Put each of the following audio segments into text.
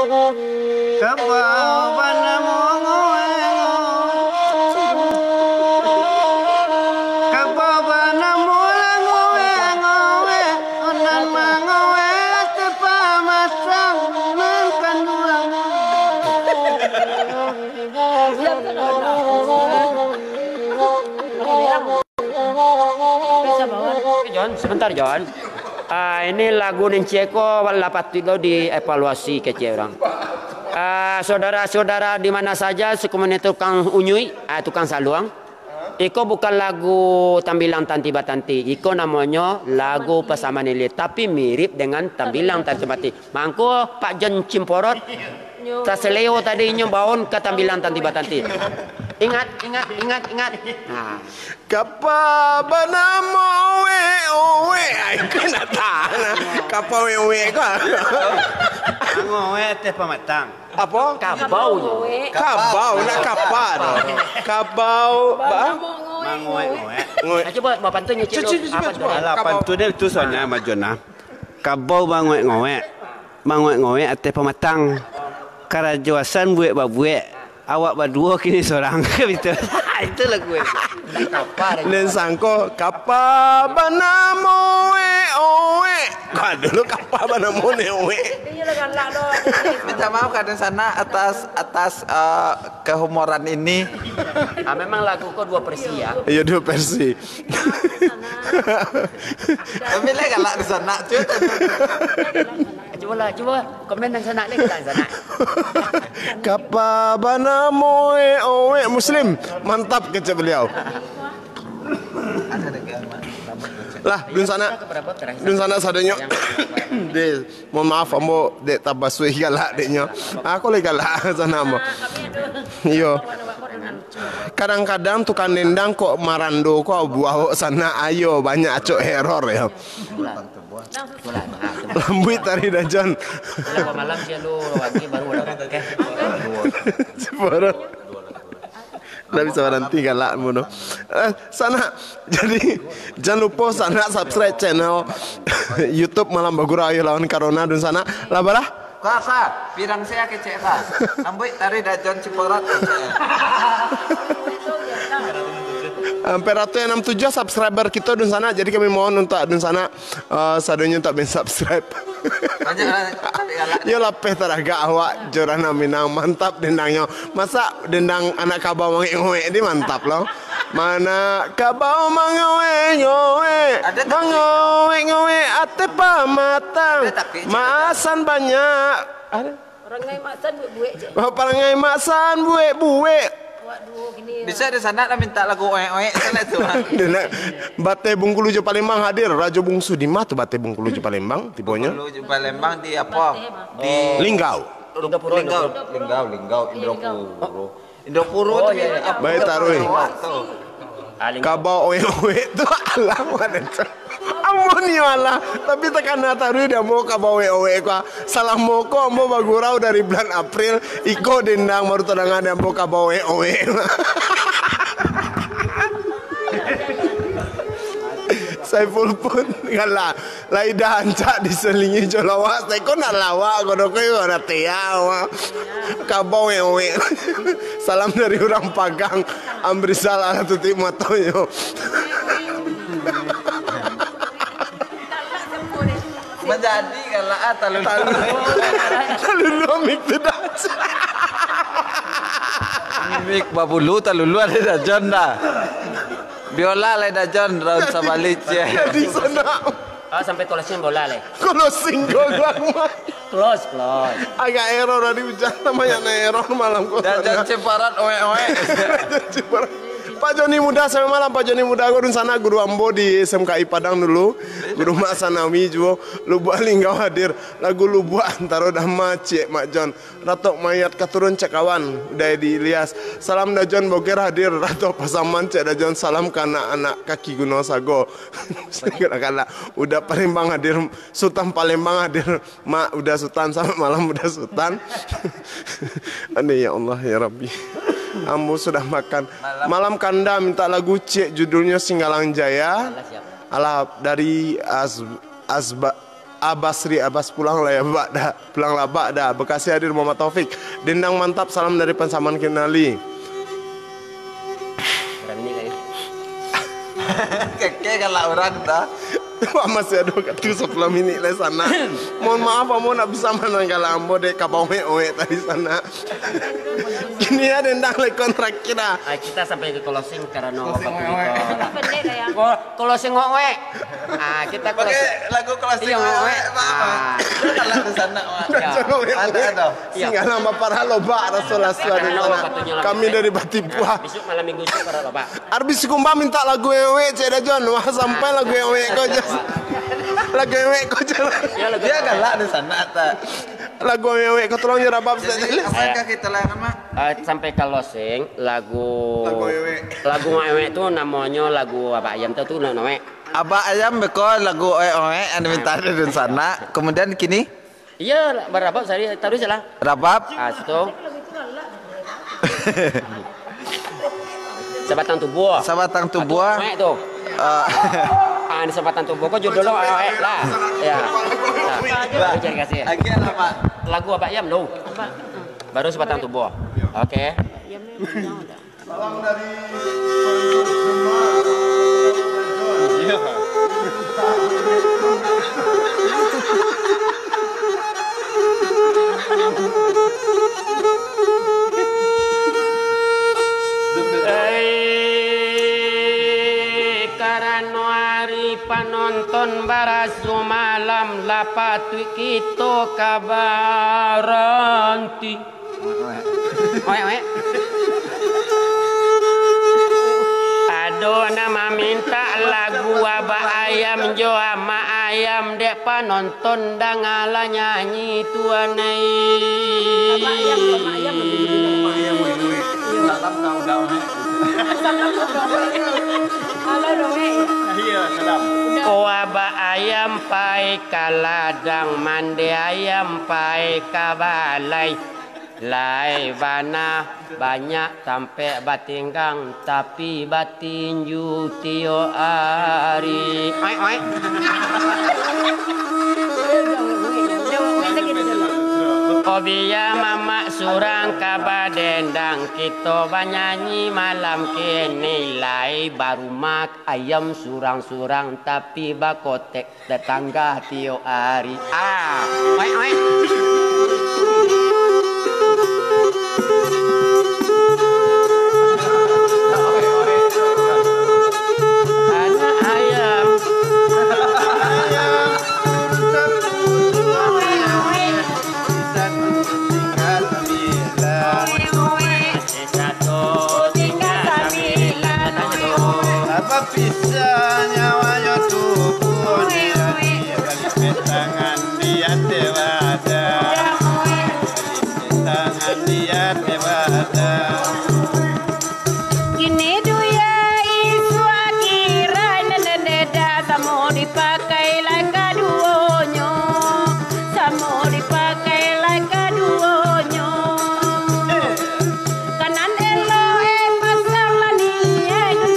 Kabau panamu kabau panamu ngowe onan mangowe tepa masang nan John, sebentar John. Ini lagu Nenceko lapat itu dievaluasi kece orang. Saudara-saudara di mana saja sekomunitas tukang unyui, tukang saluang. Iko bukan lagu tambilang tanti batanti. Iko namanya lagu Pasaman Ilit, tapi mirip dengan tambilang tanti batanti. Mangko Pak Jen Cimporot, Taseleo tadi nyobaun ke tambilang tanti batanti. Ingat. Nah. Kapa banamo owe ay kanatana. Kapa owe ko. Ngowe teh pamatang. Apa? Kabau. Kabau na kapar. Kabau ba? Mangowe. Ngowe. Coba Bapak tuh nyicil apa tuh? Ala Pantune itu soalnya majona. Kabau mangowe ate pamatang. Karajoasan buek babuek. Awak berdua kini seorang gitu. Itu lagu itu. Dan sangko kapa banamo owe. Kau dulu kapa banamo owe. Minta maaf kadang sana atas kehumoran ini. Memang lagu kok dua versi ya. Iya dua versi. Tapi lah galak di sana. Coba komen dan sana lagi sana. Kapa banamo owe Muslim. Mantap kecap beliau. Lah dun sana sadanya. De mohon maaf ambo dek tabasui galak deknya. Aku lagi galak sana ambo. Iyo. Kadang-kadang tukang dendang kok marando kok buah sana ayo banyak acok error ya. Lambuit tari dajon. Malam sih lu lagi baru udah oke. Baru. Nggak bisa berhenti galak mono. Sana jadi jangan lupa sana subscribe channel YouTube Malam Bagura Ayo Lawan Corona dan sana lah balah. Kasa, pirang saya kecek ka. Ambuit tari dajon Ciporat kecek. Hampir 167 subscriber kita dan sana, jadi kami mohon untuk dan sana sadonya untuk subscribe. Ya lapeh teraga awak jorana Minang mantap dendangnya. Masa dendang anak kabau mangowe ini mantap loh. Mana kabau mangowe ngowe ate pamatang. Maasan banyak. Perangai masan buek. Perangai masan buek. Bisa di sana lah minta lagu oe sana tu. Bate Bungkulu Jo Palembang hadir. Rajo Bungsu di mana tu Bate Bungkulu Jo Palembang tipenya? Bungkulu Jo Palembang di apa? Di Linggau. Linggau, Indopuro tu apa? Baik taruh. Kabau oe tu alamat itu. Amoni wala, tapi tekan taruh dia mau kabau oe ko. Salah mau ko mau bagurau dari bulan April, iko dendang baru tenang ada mau kabau oe. Saiful pun ngala laida hancak diselingi jolawa teko nak lawa godok yo na teawa kabau oe. Salam dari orang Pagang Ambrisal ala tuti motoyo. Menjadi galak talulu mik tidak. Mik babulu talulu ada dajon dah. Biola le dajon round sabalik ya. Di sana. Sampai closing bola le. Closing gol. Close. Agak error dari hujan namanya error malam kota. Dajon Ciparat oe. Pak Joni Muda sampai malam Pak Joni Muda guru sana guru Ambo di SMKI Padang dulu guru Mak Sanawi juga Lubua Linggau hadir lagu Lubua antara dah macet Mak Jon Ratok mayat keturun cekawan dari di Ilyas salam Dajon Boger hadir Ratok Pasaman cek Dajon salam kana anak kaki Gunung Sago kala udah Palembang hadir Sultan Palembang hadir Mak udah Sultan sampai malam udah Sultan. Aneh ya Allah ya Rabbi. Ambo sudah makan. Malam Kanda minta lagu cek judulnya Singgalang Jaya. Ala dari Abbas pulang lah ya Bakda. Pulanglah Bakda. Bekasi hadir Muhammad Taufik. Dendang mantap, salam dari Pensaman Kinali. Berapa menit lagi? Keke kalau orang dah. Masih ada kata 10 minit lah sana. Mohon maaf, mau nak bisa mana kalau ambo dek kapau oe tadi sana. Kini ada dendang lagi kontrak kita. Kita sampai ke closing karena apa Pendek dah ya. closing oe. Kita Pakai closing. lagu kelas Iya, oe. Kalau di sana Ada. Singgah bapak loba Rasulullah SAW. Kami dari Batipua. Besok malam minggu itu para Bapak. Arbis kumba minta lagu ewe Cik Dajon. Wah sampai lagu ewe kau jas. Lagu ewe kau jalan. Dia galak di sana tak. Lagu ewe kau tolong nyerap apa Jadi apakah kita layan mak? Sampai closing lagu Lagu ewe itu namanya lagu apa ayam itu namanya Abah ayam beko lagu oe anu minta di sana. Kemudian kini iya berapa saya taruh salah rabab itu Sebatang Tubuh Sabatang itu ini Sebatang Tubuh kok judulnya lah ya cari kasih Agian apa? lagu apa ayam dong baru Sebatang Tubuh oke. Salam dari karano hari panonton barasu malam lapatu kita kabaranti oe aduh nama minta lagu abah ayam jo ama ayam dek panonton dah ngalah nyanyi tuanai Abah ayam Halo dong. oh abah ayam pai kaladang mande ayam pai kabalai lai bana banyak sampai batinggang tapi batinju tio ari oi Obia mama surang kabadendang kita banyanyi malam kini lai baru mak ayam surang-surang tapi bakotek tetangga tio ari oi Kini duya isu akhiran nendeda samo dipakai like kaduonyo samo dipakai like kaduonyo kanan elo pasang lani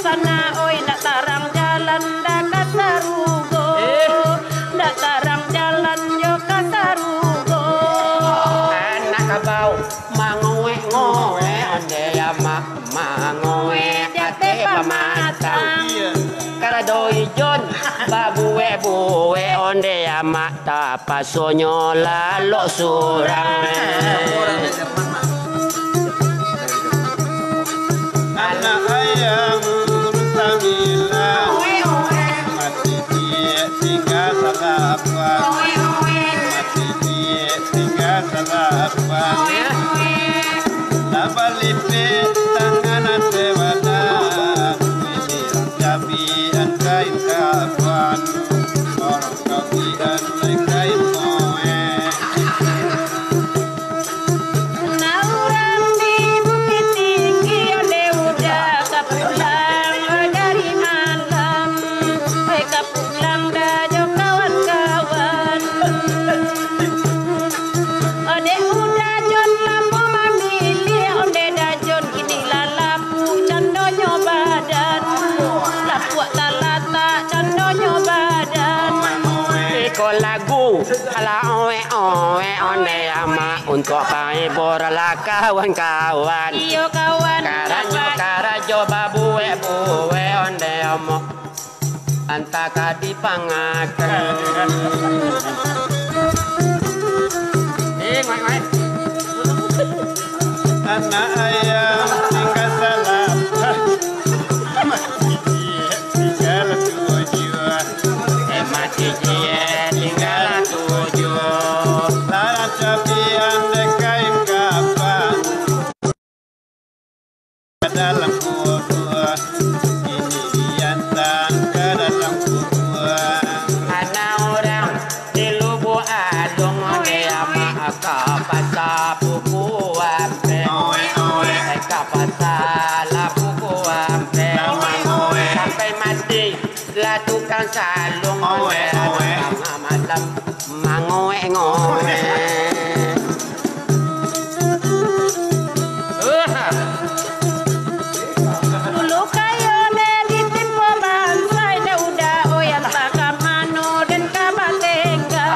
sana oi ndak tarang jalan ndak kasarugo ndak tarang jalan yo kasarugo anak kabau mangoe onde ya mangoe ate pamatang karadoi jon buwe onde ya mata pasonyo lalo surang anak ayam Samila mati dia tinggal salapan mati dia tinggal salapan Nabalipe tangan tewada ini jabi kain kapan orang kabian kain moe Orang di Bukit Tinggi onde udah kapulang dari malam kapulang dah jo kawan-kawan onde udah jon lampu mamili onde dah jon kini Ala owe owe onde ama untuk penghibur lah kawan-kawan. Iyo kawan Karanyo karajo babuwe buwe onde omo antaka dipangaken. Ngoy. Anak ayam tinggal salam mati tinggal tujuh Mati tinggal tujuh. Lara capian dekain kapan ke dalam kubur ini diantar ke dalam kubur. Anak orang di lubu alung dia mak kapasa buku ampe. Kapasa buku ampe. Sampai mati lah tukang salung malam mangoe-ngoe. Dulu kayo ne di timpo bansai da udah oyan tak kamano dan kabatengga.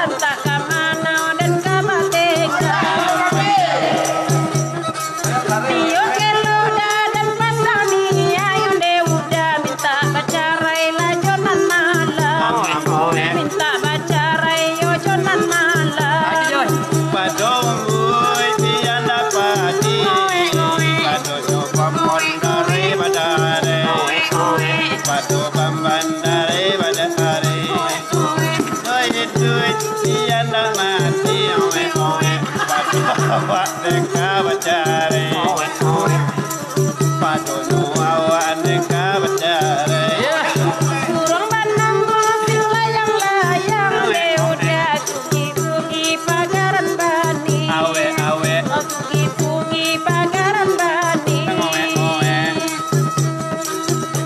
Entah kamano dan kabatengga. Tio keluda dan pasani ayo de udah minta pacarai lah jonan malam. Minta pacarai yo jonan malam. Padomui tiada pati Padojo pamondare badare Pado pambandare badare Duit tiada mati Pado awak deka bacare Padojo awak deka bacare Burung bandang gosip layang-layang de udah sungi-sungi pagaran bani. Awe Oh sungi-sungi pagaran bani.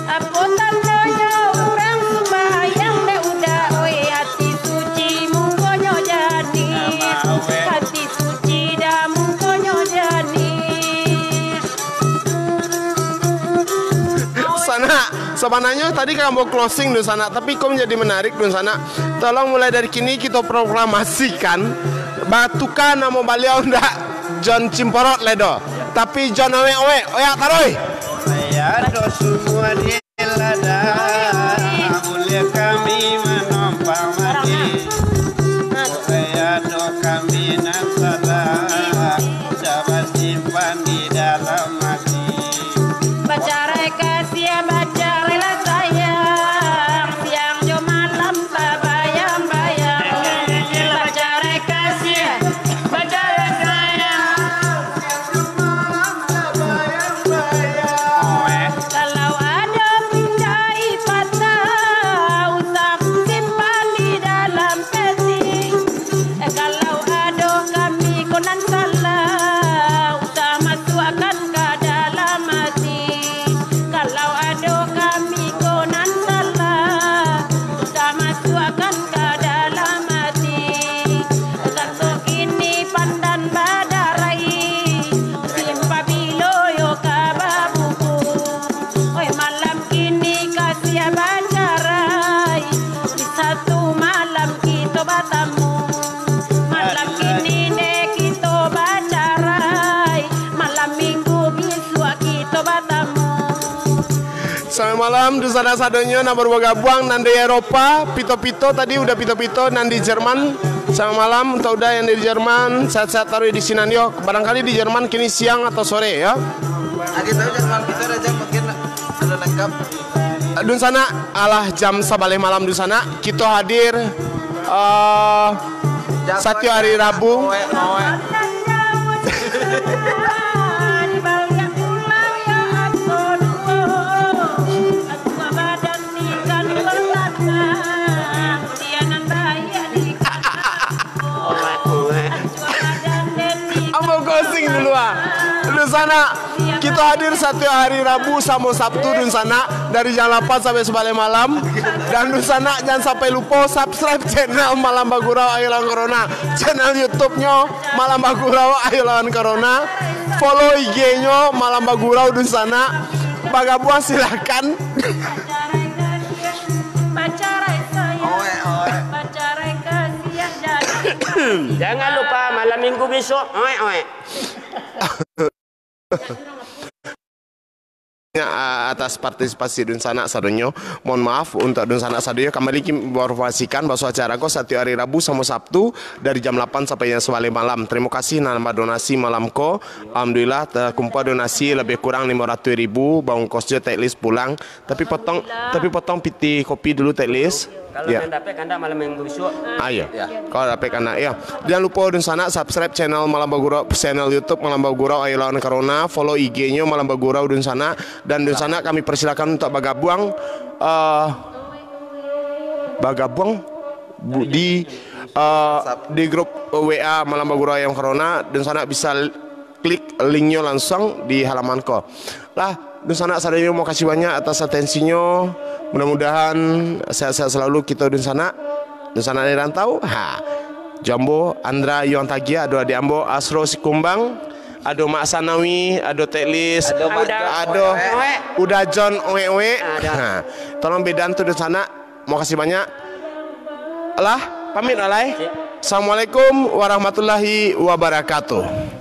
Apunten doyo urang sembayang de udah oi hati suci mungkonyo jadi. Hati suci dah mungkonyo jadi. Sana, sebenarnya tadi kamu closing dun sana, tapi kok menjadi menarik dun sana. Tolong mulai dari kini kita proklamasikan batukan nama beliau ndak John Cimporot ledo, tapi John Owe oya taroy. Ya do semua dilada, mulia kami menumpang mati. Ya do kami nasada, dapat simpan di dalam hati. Bacarai kasih bacarai lah sayang siang jo malam bayang-bayang. Bacarai kasih bacarai sayang kalau ada pindai patah usah simpan di dalam peti. Kalau ada kami konan salah usah masukkan ke dalam hati. Kalau ada kami konan salah usah masukkan ke dalam hati. Satu ini pandan badarai simpa biloyo kababuku. Oi malam ini kasih bacarai di satu malam kita bertemu. Malam ini deh kita bacarai malam minggu besok kita bertemu. Selamat malam, di sana sadonya na bergabung nan di Eropa, pito-pito tadi udah pito-pito nan di Jerman. Selamat malam untuk udah yang di Jerman, sehat-sehat taruh di sini yo. Barangkali di Jerman kini siang atau sore ya. Kita Jerman kita aja mungkin sudah lengkap. Dun sana alah jam sabale malam di sana kita hadir Satyo hari Rabu. Di balik pulau ya aku dua, aku badan tinggal di belakang, dia nandaya di Ambo closing dulu ah. Di sana kita hadir Satyo hari Rabu sama Sabtu di sana dari jam 8 sampai sebalik malam. Dan di sana jangan sampai lupa subscribe channel Malam Bagurau Ayo Lawan Corona, channel YouTube-nya Malam Bagurau Ayo Lawan Corona, follow IG-nya Malam Bagurau di sana. Bagabuan silakan. Pacarai saya, pacarai Jangan lupa malam minggu besok. Oi. Atas partisipasi Dun Sanak Sadonyo. Mohon maaf untuk Dun Sanak Sadonyo. Kembali informasikan bahwa acara ko setiap hari Rabu sama Sabtu dari jam 8 sampai jam 9 malam. Terima kasih nambah donasi malam ko. Alhamdulillah terkumpul donasi lebih kurang 500.000. Bang kosnya teklis pulang. Tapi potong piti kopi dulu teklis. Kalau dapat Anda malam minggu besok. Iya. Kalau dapat Anda ya. Jangan lupa Dun Sanak subscribe channel Malam Bagurau, channel YouTube Malam Bagurau Ayo Lawan Corona, follow IG-nya Malam Bagurau Dun Sanak, dan Dun Sanak kami persilakan untuk bergabung di grup WA Malam Bagurau Ayo Corona. Dun Sanak bisa klik linknya langsung di halamanku. Lah, Dun Sanak Sadonyo mau kasih banyak atas atensinya. Mudah-mudahan sehat-sehat selalu kita Dun Sanak dari rantau. Jambo, Andra, Yon Tagia, Ado Adi Ambo, Asro Sikumbang, Ado Mak Sanawi, Ado Teklis, Ado Udah John Owe. Tolong bedaan tuh Dun Sanak. Mau kasih banyak. Pamit alai. Assalamualaikum warahmatullahi wabarakatuh.